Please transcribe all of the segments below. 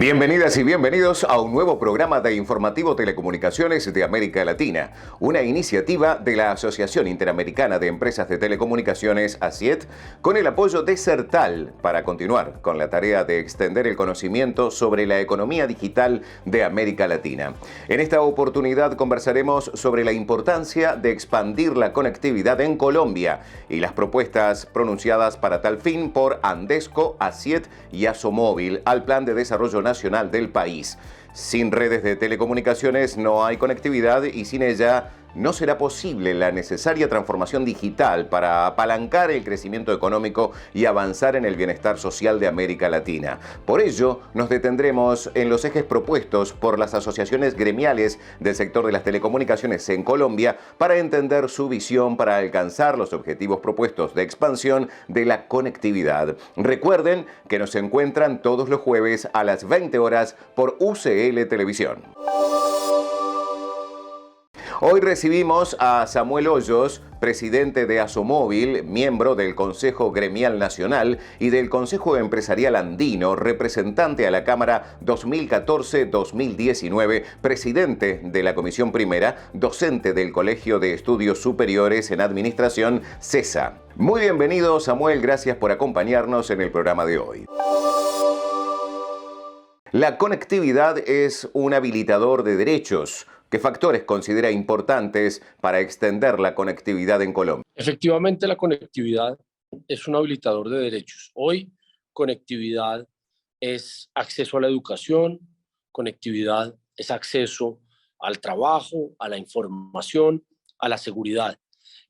Bienvenidas y bienvenidos a un nuevo programa de Informativo Telecomunicaciones de América Latina, una iniciativa de la Asociación Interamericana de Empresas de Telecomunicaciones, ASIET, con el apoyo de CERTAL para continuar con la tarea de extender el conocimiento sobre la economía digital de América Latina. En esta oportunidad conversaremos sobre la importancia de expandir la conectividad en Colombia y las propuestas pronunciadas para tal fin por Andesco, ASIET y Asomóvil al Plan de Desarrollo Nacional del país. Sin redes de telecomunicaciones no hay conectividad y sin ella no será posible la necesaria transformación digital para apalancar el crecimiento económico y avanzar en el bienestar social de América Latina. Por ello, nos detendremos en los ejes propuestos por las asociaciones gremiales del sector de las telecomunicaciones en Colombia para entender su visión para alcanzar los objetivos propuestos de expansión de la conectividad. Recuerden que nos encuentran todos los jueves a las 20 horas por UCL Televisión. Hoy recibimos a Samuel Hoyos, presidente de Asomóvil, miembro del Consejo Gremial Nacional y del Consejo Empresarial Andino, representante a la Cámara 2014-2019, presidente de la Comisión Primera, docente del Colegio de Estudios Superiores en Administración, CESA. Muy bienvenido, Samuel, gracias por acompañarnos en el programa de hoy. La conectividad es un habilitador de derechos. ¿Qué factores considera importantes para extender la conectividad en Colombia? Efectivamente, la conectividad es un habilitador de derechos. Hoy, conectividad es acceso a la educación, conectividad es acceso al trabajo, a la información, a la seguridad.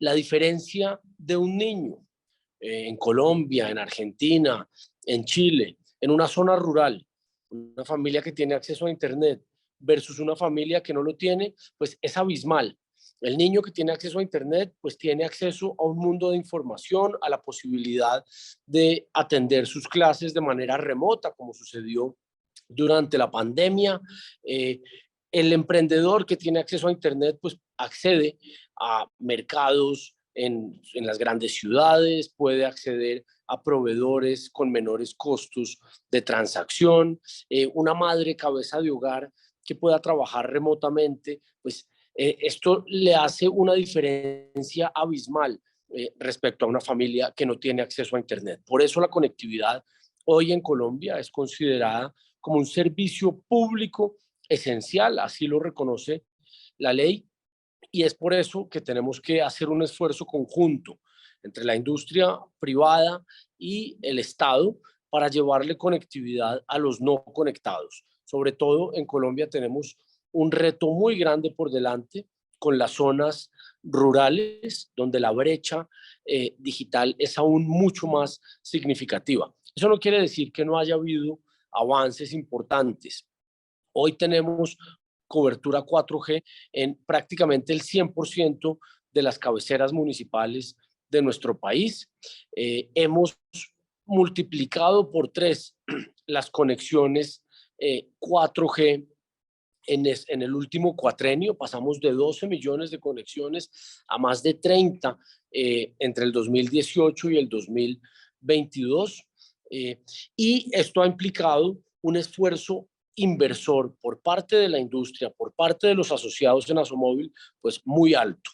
La diferencia de un niño en Colombia, en Argentina, en Chile, en una zona rural, una familia que tiene acceso a Internet versus una familia que no lo tiene, pues es abismal. El niño que tiene acceso a Internet, pues tiene acceso a un mundo de información, a la posibilidad de atender sus clases de manera remota, como sucedió durante la pandemia. El emprendedor que tiene acceso a Internet, pues accede a mercados en las grandes ciudades, puede acceder a proveedores con menores costos de transacción. Una madre cabeza de hogar que pueda trabajar remotamente, pues esto le hace una diferencia abismal respecto a una familia que no tiene acceso a Internet. Por eso la conectividad hoy en Colombia es considerada como un servicio público esencial, así lo reconoce la ley, y es por eso que tenemos que hacer un esfuerzo conjunto entre la industria privada y el Estado para llevarle conectividad a los no conectados. Sobre todo en Colombia tenemos un reto muy grande por delante con las zonas rurales, donde la brecha digital es aún mucho más significativa. Eso no quiere decir que no haya habido avances importantes. Hoy tenemos cobertura 4G en prácticamente el 100% de las cabeceras municipales de nuestro país. Hemos multiplicado por 3 las conexiones 4G en el último cuatrenio. Pasamos de 12 millones de conexiones a más de 30 entre el 2018 y el 2022. Y esto ha implicado un esfuerzo inversor por parte de la industria, por parte de los asociados en Asomóvil, pues muy alto.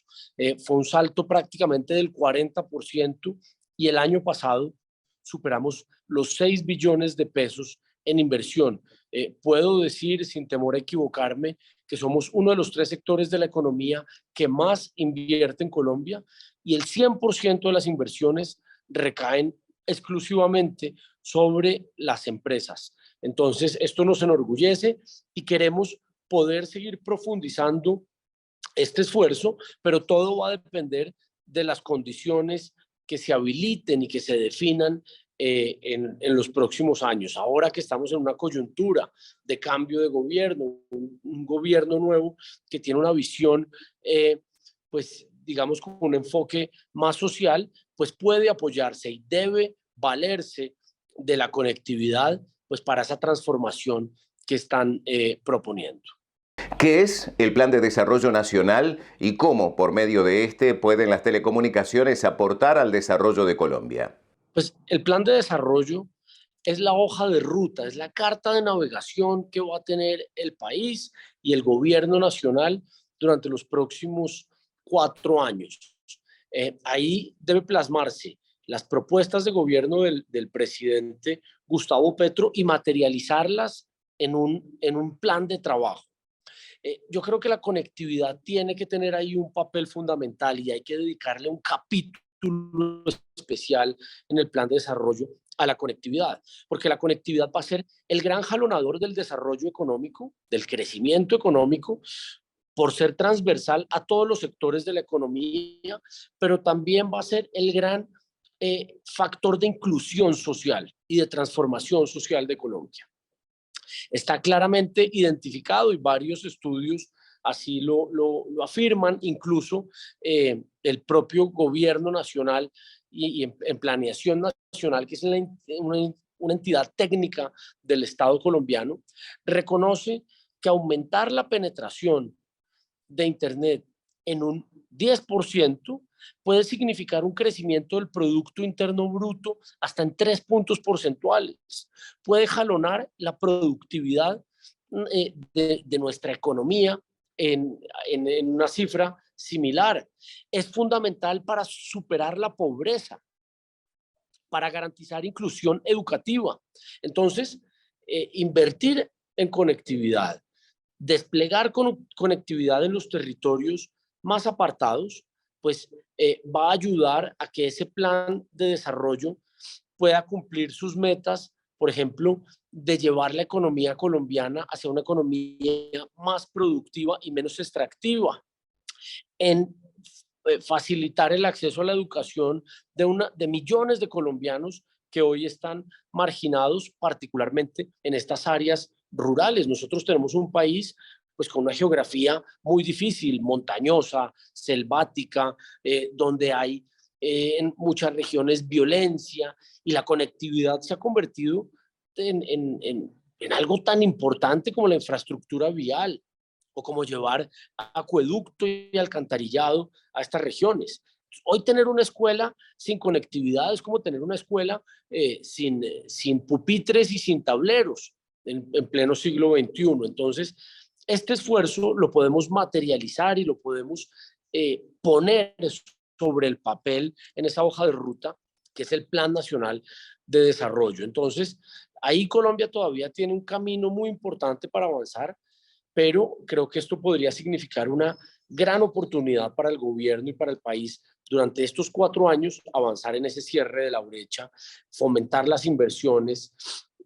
Fue un salto prácticamente del 40% y el año pasado superamos los 6 billones de pesos en inversión. Puedo decir, sin temor a equivocarme, que somos uno de los 3 sectores de la economía que más invierte en Colombia y el 100% de las inversiones recaen exclusivamente sobre las empresas. Entonces, esto nos enorgullece y queremos poder seguir profundizando este esfuerzo, pero todo va a depender de las condiciones que se habiliten y que se definan en los próximos años. Ahora que estamos en una coyuntura de cambio de gobierno, un gobierno nuevo que tiene una visión, pues digamos con un enfoque más social, pues puede apoyarse y debe valerse de la conectividad pues para esa transformación que están proponiendo. ¿Qué es el Plan de Desarrollo Nacional y cómo, por medio de este, pueden las telecomunicaciones aportar al desarrollo de Colombia? Pues el plan de desarrollo es la hoja de ruta, es la carta de navegación que va a tener el país y el gobierno nacional durante los próximos 4 años. Ahí debe plasmarse las propuestas de gobierno del presidente Gustavo Petro y materializarlas en un plan de trabajo. Yo creo que la conectividad tiene que tener ahí un papel fundamental y hay que dedicarle un capítulo especial en el plan de desarrollo a la conectividad, porque la conectividad va a ser el gran jalonador del desarrollo económico, del crecimiento económico, por ser transversal a todos los sectores de la economía, pero también va a ser el gran factor de inclusión social y de transformación social de Colombia. Está claramente identificado y varios estudios así lo afirman, incluso el propio gobierno nacional y en planeación nacional, que es una entidad técnica del Estado colombiano, reconoce que aumentar la penetración de Internet en un 10% puede significar un crecimiento del Producto Interno Bruto hasta en 3 puntos porcentuales. Puede jalonar la productividad de nuestra economía en una cifra similar. Es fundamental para superar la pobreza, para garantizar inclusión educativa. Entonces, invertir en conectividad, desplegar conectividad en los territorios más apartados, pues va a ayudar a que ese plan de desarrollo pueda cumplir sus metas, por ejemplo, de llevar la economía colombiana hacia una economía más productiva y menos extractiva, en facilitar el acceso a la educación de millones de colombianos que hoy están marginados, particularmente en estas áreas rurales. Nosotros tenemos un país pues con una geografía muy difícil, montañosa, selvática, donde hay en muchas regiones violencia, y la conectividad se ha convertido en algo tan importante como la infraestructura vial o como llevar acueducto y alcantarillado a estas regiones. Hoy tener una escuela sin conectividad es como tener una escuela sin pupitres y sin tableros en pleno siglo XXI. Entonces, este esfuerzo lo podemos materializar y lo podemos poner sobre el papel en esa hoja de ruta que es el Plan Nacional de Desarrollo. Entonces, ahí Colombia todavía tiene un camino muy importante para avanzar, pero creo que esto podría significar una gran oportunidad para el gobierno y para el país durante estos 4 años, avanzar en ese cierre de la brecha, fomentar las inversiones,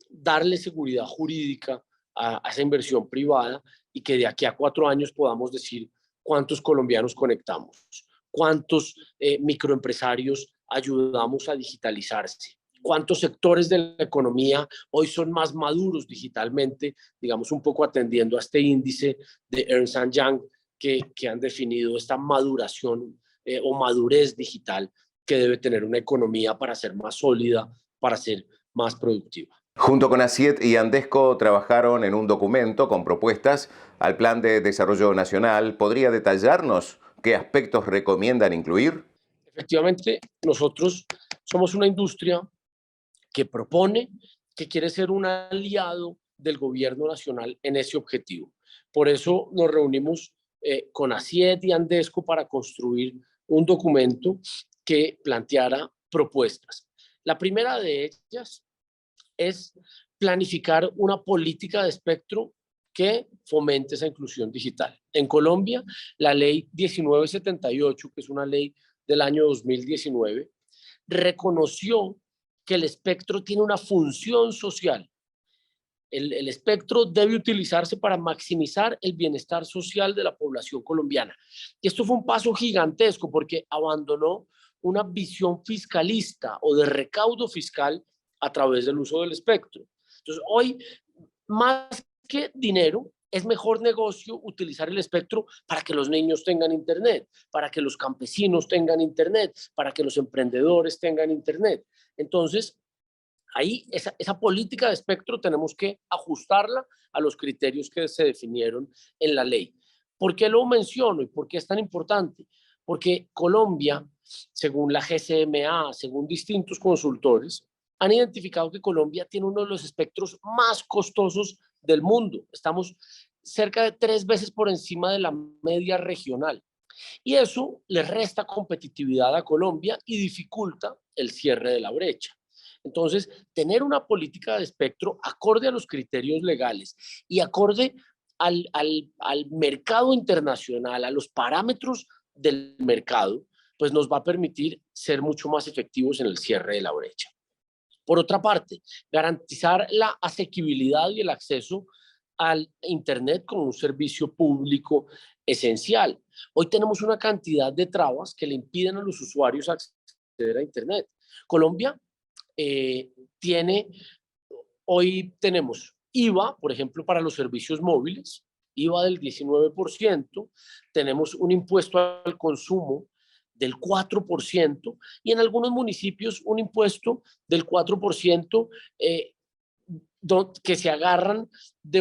darle seguridad jurídica a esa inversión privada y que de aquí a 4 años podamos decir cuántos colombianos conectamos, cuántos microempresarios ayudamos a digitalizarse, cuántos sectores de la economía hoy son más maduros digitalmente, digamos un poco atendiendo a este índice de Ernst Young que han definido esta maduración o madurez digital que debe tener una economía para ser más sólida, para ser más productiva. Junto con ACIET y Andesco trabajaron en un documento con propuestas al Plan de Desarrollo Nacional. ¿Podría detallarnos qué aspectos recomiendan incluir? Efectivamente, nosotros somos una industria que propone, que quiere ser un aliado del gobierno nacional en ese objetivo. Por eso nos reunimos con ACIET y Andesco para construir un documento que planteara propuestas. La primera de ellas es planificar una política de espectro que fomente esa inclusión digital. En Colombia, la ley 1978, que es una ley del año 2019, reconoció que el espectro tiene una función social. El espectro debe utilizarse para maximizar el bienestar social de la población colombiana. Y esto fue un paso gigantesco porque abandonó una visión fiscalista o de recaudo fiscal a través del uso del espectro. Entonces, hoy, más que dinero, es mejor negocio utilizar el espectro para que los niños tengan internet, para que los campesinos tengan internet, para que los emprendedores tengan internet. Entonces, ahí esa política de espectro tenemos que ajustarla a los criterios que se definieron en la ley. ¿Por qué lo menciono y por qué es tan importante? Porque Colombia, según la GCMA, según distintos consultores, han identificado que Colombia tiene uno de los espectros más costosos del mundo. Estamos cerca de 3 veces por encima de la media regional. Y eso le resta competitividad a Colombia y dificulta el cierre de la brecha. Entonces, tener una política de espectro acorde a los criterios legales y acorde al mercado internacional, a los parámetros del mercado, pues nos va a permitir ser mucho más efectivos en el cierre de la brecha. Por otra parte, garantizar la asequibilidad y el acceso al Internet como un servicio público esencial. Hoy tenemos una cantidad de trabas que le impiden a los usuarios acceder a Internet. Colombia hoy tenemos IVA, por ejemplo, para los servicios móviles, IVA del 19%, tenemos un impuesto al consumo del 4% y en algunos municipios un impuesto del 4% que se agarran de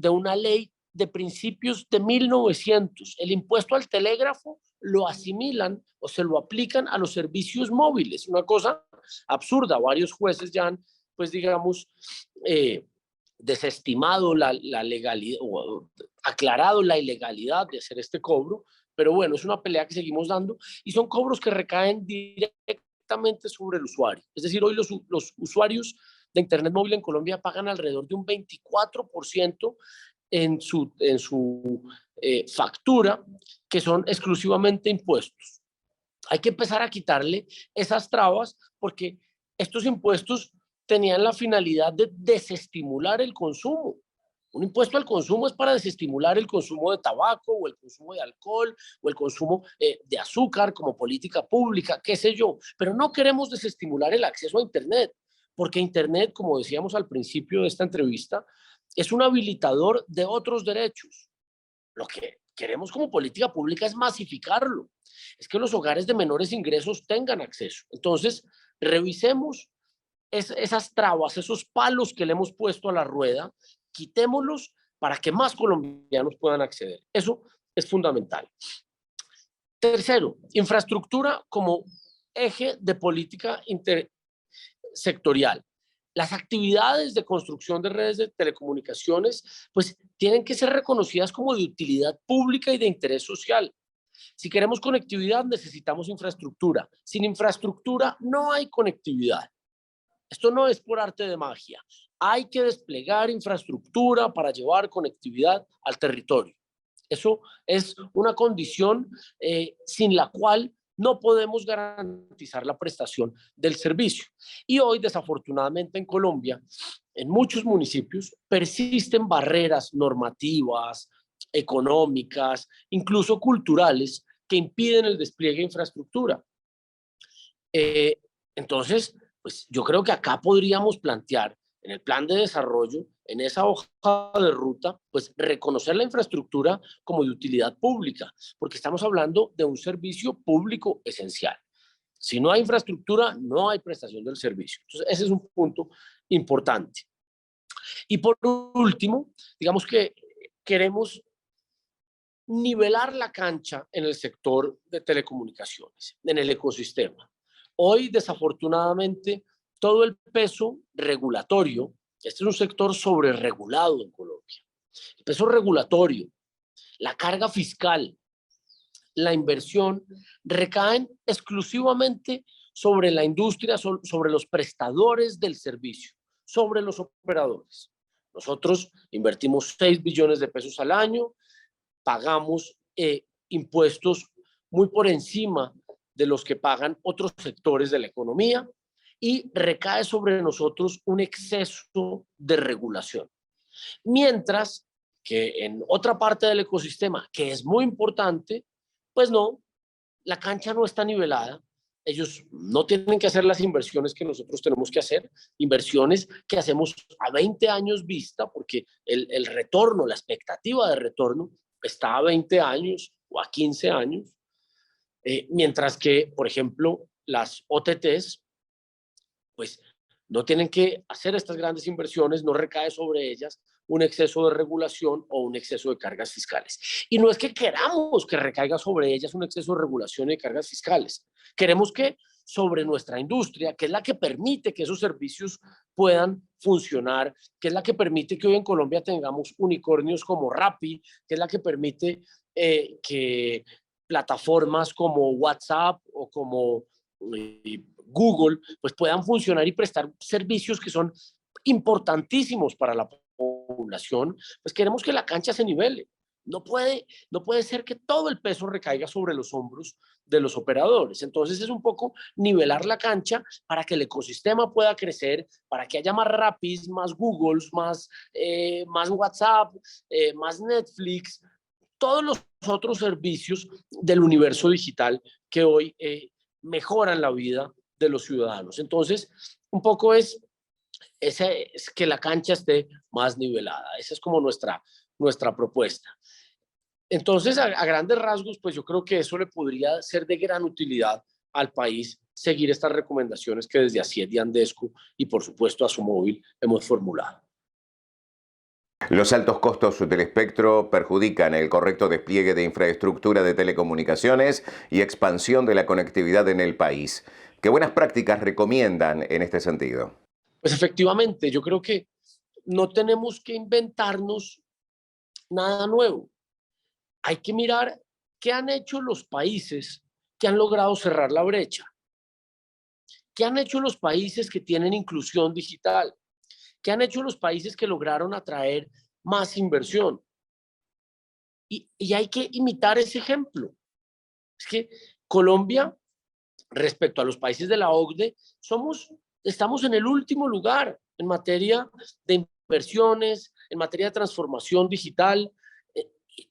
una ley de principios de 1900. El impuesto al telégrafo lo asimilan o se lo aplican a los servicios móviles. Una cosa absurda. Varios jueces ya han, pues digamos, desestimado la legalidad o aclarado la ilegalidad de hacer este cobro, pero bueno, es una pelea que seguimos dando y son cobros que recaen directamente sobre el usuario. Es decir, hoy los usuarios de Internet móvil en Colombia pagan alrededor de un 24% en su factura, que son exclusivamente impuestos. Hay que empezar a quitarle esas trabas porque estos impuestos tenían la finalidad de desestimular el consumo. Un impuesto al consumo es para desestimular el consumo de tabaco o el consumo de alcohol o el consumo de azúcar como política pública, qué sé yo. Pero no queremos desestimular el acceso a Internet, porque Internet, como decíamos al principio de esta entrevista, es un habilitador de otros derechos. Lo que queremos como política pública es masificarlo, es que los hogares de menores ingresos tengan acceso. Entonces, revisemos esas trabas, esos palos que le hemos puesto a la rueda, quitémoslos para que más colombianos puedan acceder. Eso es fundamental. Tercero, infraestructura como eje de política intersectorial. Las actividades de construcción de redes de telecomunicaciones pues tienen que ser reconocidas como de utilidad pública y de interés social. Si queremos conectividad, necesitamos infraestructura. Sin infraestructura no hay conectividad. Esto no es por arte de magia. Hay que desplegar infraestructura para llevar conectividad al territorio. Eso es una condición sin la cual no podemos garantizar la prestación del servicio. Y hoy, desafortunadamente, en Colombia, en muchos municipios persisten barreras normativas, económicas, incluso culturales, que impiden el despliegue de infraestructura. Entonces, pues yo creo que acá podríamos plantear en el plan de desarrollo, en esa hoja de ruta, pues reconocer la infraestructura como de utilidad pública, porque estamos hablando de un servicio público esencial. Si no hay infraestructura, no hay prestación del servicio. Entonces, ese es un punto importante. Y por último, digamos que queremos nivelar la cancha en el sector de telecomunicaciones, en el ecosistema. Hoy, desafortunadamente, todo el peso regulatorio, este es un sector sobreregulado en Colombia, el peso regulatorio, la carga fiscal, la inversión, recaen exclusivamente sobre la industria, sobre los prestadores del servicio, sobre los operadores. Nosotros invertimos 6 billones de pesos al año, pagamos impuestos muy por encima de los que pagan otros sectores de la economía y recae sobre nosotros un exceso de regulación. Mientras que en otra parte del ecosistema, que es muy importante, pues no, la cancha no está nivelada. Ellos no tienen que hacer las inversiones que nosotros tenemos que hacer, inversiones que hacemos a 20 años vista, porque el retorno, la expectativa de retorno está a 20 años o a 15 años, mientras que, por ejemplo, las OTTs, pues no tienen que hacer estas grandes inversiones, no recae sobre ellas un exceso de regulación o un exceso de cargas fiscales. Y no es que queramos que recaiga sobre ellas un exceso de regulación y de cargas fiscales. Queremos que sobre nuestra industria, que es la que permite que esos servicios puedan funcionar, que es la que permite que hoy en Colombia tengamos unicornios como Rappi, que es la que permite que plataformas como WhatsApp o como Google pues puedan funcionar y prestar servicios que son importantísimos para la población. Pues queremos que la cancha se nivele. No puede ser que todo el peso recaiga sobre los hombros de los operadores. Entonces es un poco nivelar la cancha para que el ecosistema pueda crecer, para que haya más Rapis, más Googles, más WhatsApp, más Netflix, todos los otros servicios del universo digital que hoy mejoran la vida de los ciudadanos. Entonces, un poco es que la cancha esté más nivelada. Esa es como nuestra propuesta. Entonces, a grandes rasgos, pues yo creo que eso le podría ser de gran utilidad al país seguir estas recomendaciones que desde ASIET y Andesco y por supuesto Asomóvil hemos formulado. Los altos costos del espectro perjudican el correcto despliegue de infraestructura de telecomunicaciones y expansión de la conectividad en el país. ¿Qué buenas prácticas recomiendan en este sentido? Pues efectivamente, yo creo que no tenemos que inventarnos nada nuevo. Hay que mirar qué han hecho los países que han logrado cerrar la brecha. ¿Qué han hecho los países que tienen inclusión digital? ¿Qué han hecho los países que lograron atraer más inversión? Y hay que imitar ese ejemplo. Es que Colombia, respecto a los países de la OCDE, estamos en el último lugar en materia de inversiones, en materia de transformación digital.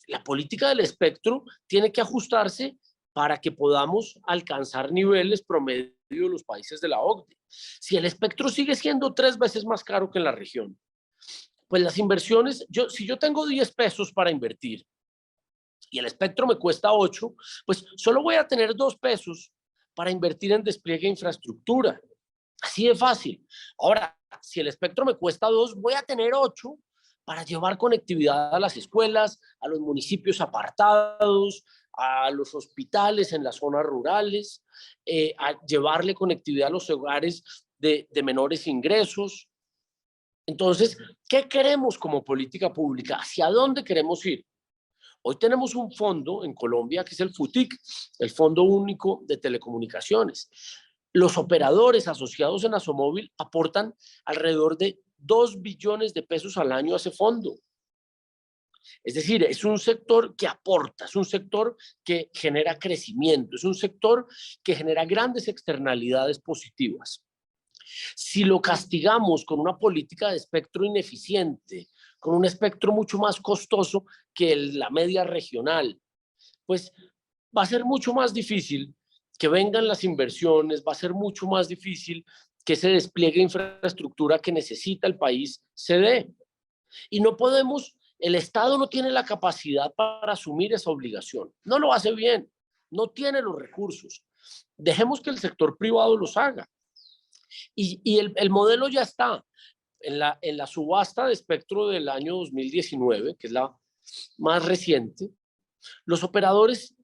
La política del espectro tiene que ajustarse para que podamos alcanzar niveles promedio de los países de la OCDE. Si el espectro sigue siendo 3 veces más caro que en la región, pues las inversiones, si yo tengo 10 pesos para invertir y el espectro me cuesta 8, pues solo voy a tener 2 pesos para invertir en despliegue de infraestructura. Así de fácil. Ahora, si el espectro me cuesta 2, voy a tener 8 para llevar conectividad a las escuelas, a los municipios apartados, a los hospitales en las zonas rurales, a llevarle conectividad a los hogares de menores ingresos. Entonces, ¿qué queremos como política pública? ¿Hacia dónde queremos ir? Hoy tenemos un fondo en Colombia que es el FUTIC, el Fondo Único de Telecomunicaciones. Los operadores asociados en Asomóvil aportan alrededor de 2 billones de pesos al año a ese fondo. Es decir, es un sector que aporta, es un sector que genera crecimiento, es un sector que genera grandes externalidades positivas. Si lo castigamos con una política de espectro ineficiente, con un espectro mucho más costoso que la media regional, pues va a ser mucho más difícil que vengan las inversiones, va a ser mucho más difícil que ese despliegue de infraestructura que necesita el país se dé. Y no podemos, el Estado no tiene la capacidad para asumir esa obligación, no lo hace bien, no tiene los recursos. Dejemos que el sector privado los haga. Y el modelo ya está. En la subasta de espectro del año 2019, que es la más reciente, los operadores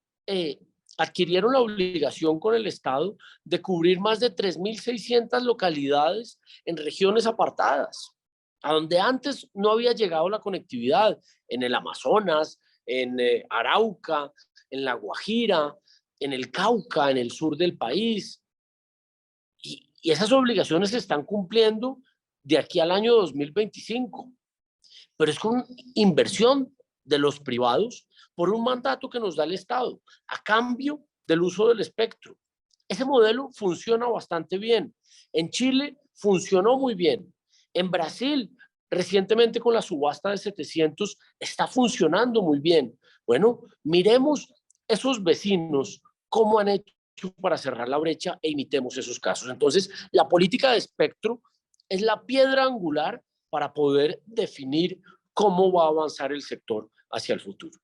adquirieron la obligación con el Estado de cubrir más de 3.600 localidades en regiones apartadas, a donde antes no había llegado la conectividad, en el Amazonas, en Arauca, en La Guajira, en el Cauca, en el sur del país. Y esas obligaciones se están cumpliendo de aquí al año 2025, pero es con inversión de los privados por un mandato que nos da el Estado a cambio del uso del espectro. Ese modelo funciona bastante bien. En Chile funcionó muy bien. En Brasil, recientemente con la subasta de 700, está funcionando muy bien. Bueno, miremos esos vecinos, cómo han hecho para cerrar la brecha e imitemos esos casos. Entonces, la política de espectro es la piedra angular para poder definir cómo va a avanzar el sector hacia el futuro.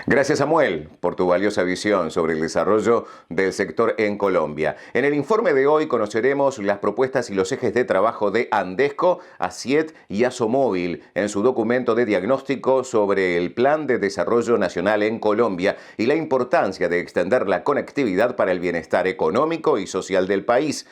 Gracias, Samuel, por tu valiosa visión sobre el desarrollo del sector en Colombia. En el informe de hoy conoceremos las propuestas y los ejes de trabajo de Andesco, Asiet y Asomóvil en su documento de diagnóstico sobre el Plan de Desarrollo Nacional en Colombia y la importancia de extender la conectividad para el bienestar económico y social del país.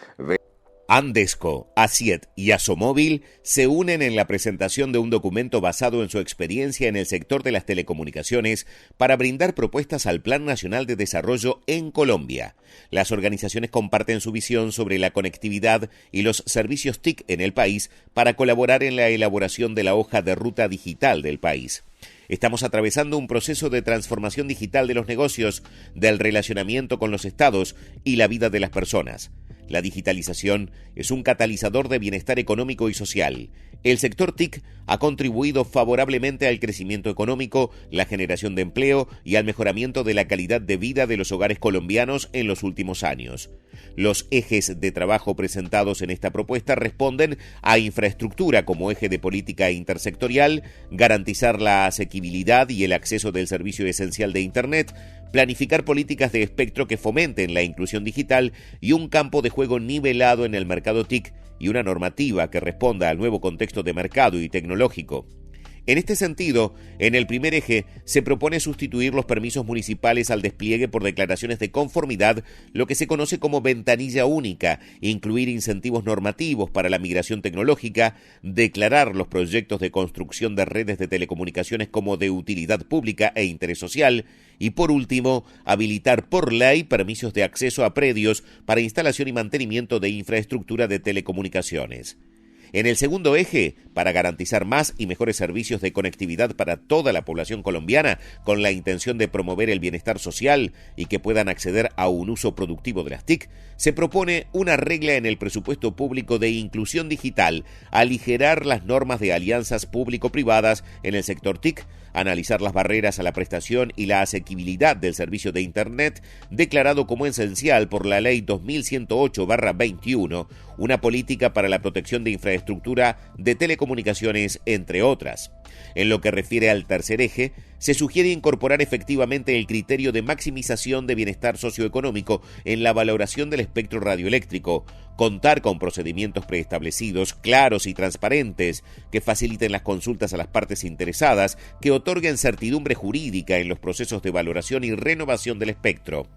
Andesco, Asiet y Asomóvil se unen en la presentación de un documento basado en su experiencia en el sector de las telecomunicaciones para brindar propuestas al Plan Nacional de Desarrollo en Colombia. Las organizaciones comparten su visión sobre la conectividad y los servicios TIC en el país para colaborar en la elaboración de la hoja de ruta digital del país. Estamos atravesando un proceso de transformación digital de los negocios, del relacionamiento con los estados y la vida de las personas. La digitalización es un catalizador de bienestar económico y social. El sector TIC ha contribuido favorablemente al crecimiento económico, la generación de empleo y al mejoramiento de la calidad de vida de los hogares colombianos en los últimos años. Los ejes de trabajo presentados en esta propuesta responden a infraestructura como eje de política intersectorial, garantizar la asequibilidad y el acceso del servicio esencial de Internet, planificar políticas de espectro que fomenten la inclusión digital y un campo de juego nivelado en el mercado TIC y una normativa que responda al nuevo contexto de mercado y tecnológico. En este sentido, en el primer eje se propone sustituir los permisos municipales al despliegue por declaraciones de conformidad, lo que se conoce como ventanilla única, incluir incentivos normativos para la migración tecnológica, declarar los proyectos de construcción de redes de telecomunicaciones como de utilidad pública e interés social, y por último, habilitar por ley permisos de acceso a predios para instalación y mantenimiento de infraestructura de telecomunicaciones. En el segundo eje, para garantizar más y mejores servicios de conectividad para toda la población colombiana, con la intención de promover el bienestar social y que puedan acceder a un uso productivo de las TIC, se propone una regla en el presupuesto público de inclusión digital, aligerar las normas de alianzas público-privadas en el sector TIC, analizar las barreras a la prestación y la asequibilidad del servicio de Internet, declarado como esencial por la Ley 2108/21, una política para la protección de infraestructura de telecomunicaciones, entre otras. En lo que refiere al tercer eje, se sugiere incorporar efectivamente el criterio de maximización de bienestar socioeconómico en la valoración del espectro radioeléctrico, contar con procedimientos preestablecidos, claros y transparentes, que faciliten las consultas a las partes interesadas, que otorguen certidumbre jurídica en los procesos de valoración y renovación del espectro.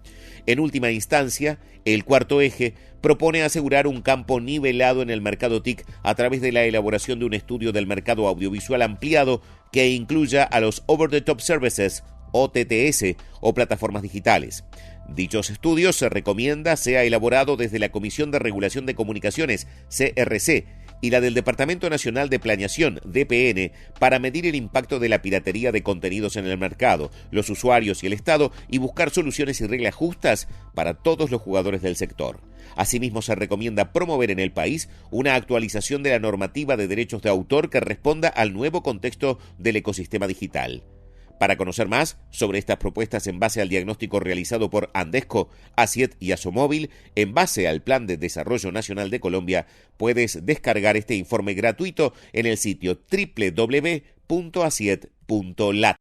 En última instancia, el cuarto eje propone asegurar un campo nivelado en el mercado TIC a través de la elaboración de un estudio del mercado audiovisual ampliado que incluya a los Over-the-Top Services, OTTS, o plataformas digitales. Dichos estudios se recomienda sea elaborado desde la Comisión de Regulación de Comunicaciones, CRC, y la del Departamento Nacional de Planeación, DPN, para medir el impacto de la piratería de contenidos en el mercado, los usuarios y el Estado, y buscar soluciones y reglas justas para todos los jugadores del sector. Asimismo, se recomienda promover en el país una actualización de la normativa de derechos de autor que responda al nuevo contexto del ecosistema digital. Para conocer más sobre estas propuestas en base al diagnóstico realizado por Andesco, Asiet y Asomóvil, en base al Plan de Desarrollo Nacional de Colombia, puedes descargar este informe gratuito en el sitio www.asiet.lat.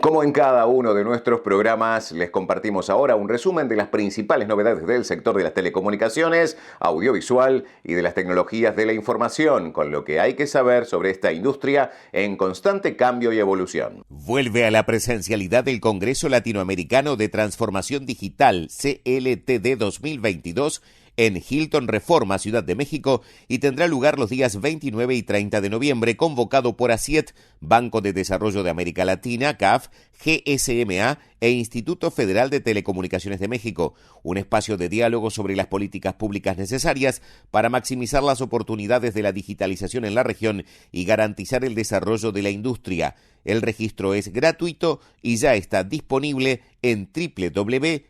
Como en cada uno de nuestros programas, les compartimos ahora un resumen de las principales novedades del sector de las telecomunicaciones, audiovisual y de las tecnologías de la información, con lo que hay que saber sobre esta industria en constante cambio y evolución. Vuelve a la presencialidad del Congreso Latinoamericano de Transformación Digital, CLTD 2022, en Hilton Reforma, Ciudad de México, y tendrá lugar los días 29 y 30 de noviembre, convocado por Asiet, Banco de Desarrollo de América Latina, CAF, GSMA e Instituto Federal de Telecomunicaciones de México, un espacio de diálogo sobre las políticas públicas necesarias para maximizar las oportunidades de la digitalización en la región y garantizar el desarrollo de la industria. El registro es gratuito y ya está disponible en www.cltd.lat.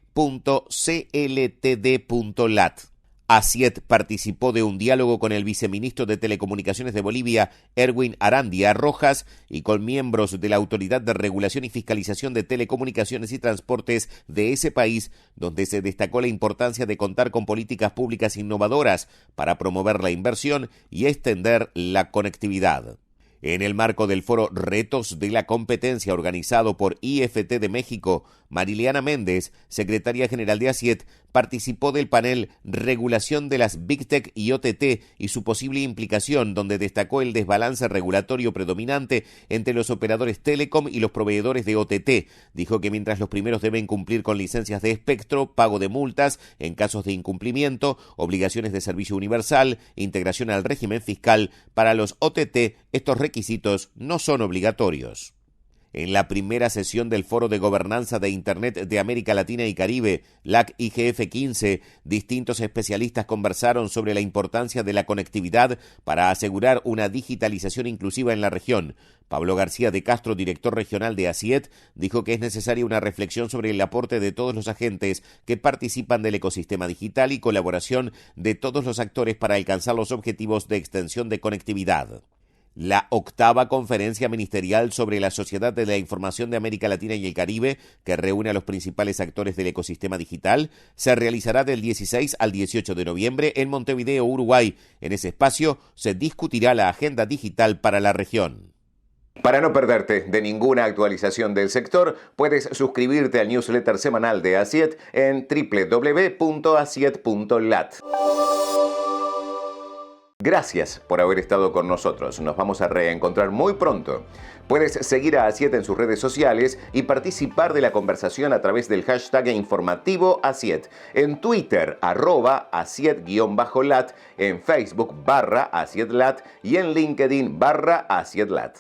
Asiet participó de un diálogo con el viceministro de Telecomunicaciones de Bolivia, Erwin Arandia Rojas, y con miembros de la Autoridad de Regulación y Fiscalización de Telecomunicaciones y Transportes de ese país, donde se destacó la importancia de contar con políticas públicas innovadoras para promover la inversión y extender la conectividad. En el marco del foro Retos de la Competencia organizado por IFT de México, Mariliana Méndez, secretaria general de ASIET, participó del panel Regulación de las Big Tech y OTT y su posible implicación, donde destacó el desbalance regulatorio predominante entre los operadores telecom y los proveedores de OTT. Dijo que mientras los primeros deben cumplir con licencias de espectro, pago de multas en casos de incumplimiento, obligaciones de servicio universal, integración al régimen fiscal, para los OTT estos requisitos no son obligatorios. En la primera sesión del Foro de Gobernanza de Internet de América Latina y Caribe, LAC-IGF 15, distintos especialistas conversaron sobre la importancia de la conectividad para asegurar una digitalización inclusiva en la región. Pablo García de Castro, director regional de ASIET, dijo que es necesaria una reflexión sobre el aporte de todos los agentes que participan del ecosistema digital y colaboración de todos los actores para alcanzar los objetivos de extensión de conectividad. La 8ª Conferencia Ministerial sobre la Sociedad de la Información de América Latina y el Caribe, que reúne a los principales actores del ecosistema digital, se realizará del 16 al 18 de noviembre en Montevideo, Uruguay. En ese espacio se discutirá la agenda digital para la región. Para no perderte de ninguna actualización del sector, puedes suscribirte al newsletter semanal de ASIET en www.asiet.lat. Gracias por haber estado con nosotros. Nos vamos a reencontrar muy pronto. Puedes seguir a ASIET en sus redes sociales y participar de la conversación a través del hashtag informativo ASIET. En Twitter, @ASIET_lat, en Facebook /ASIETLat y en LinkedIn /ASIETLat.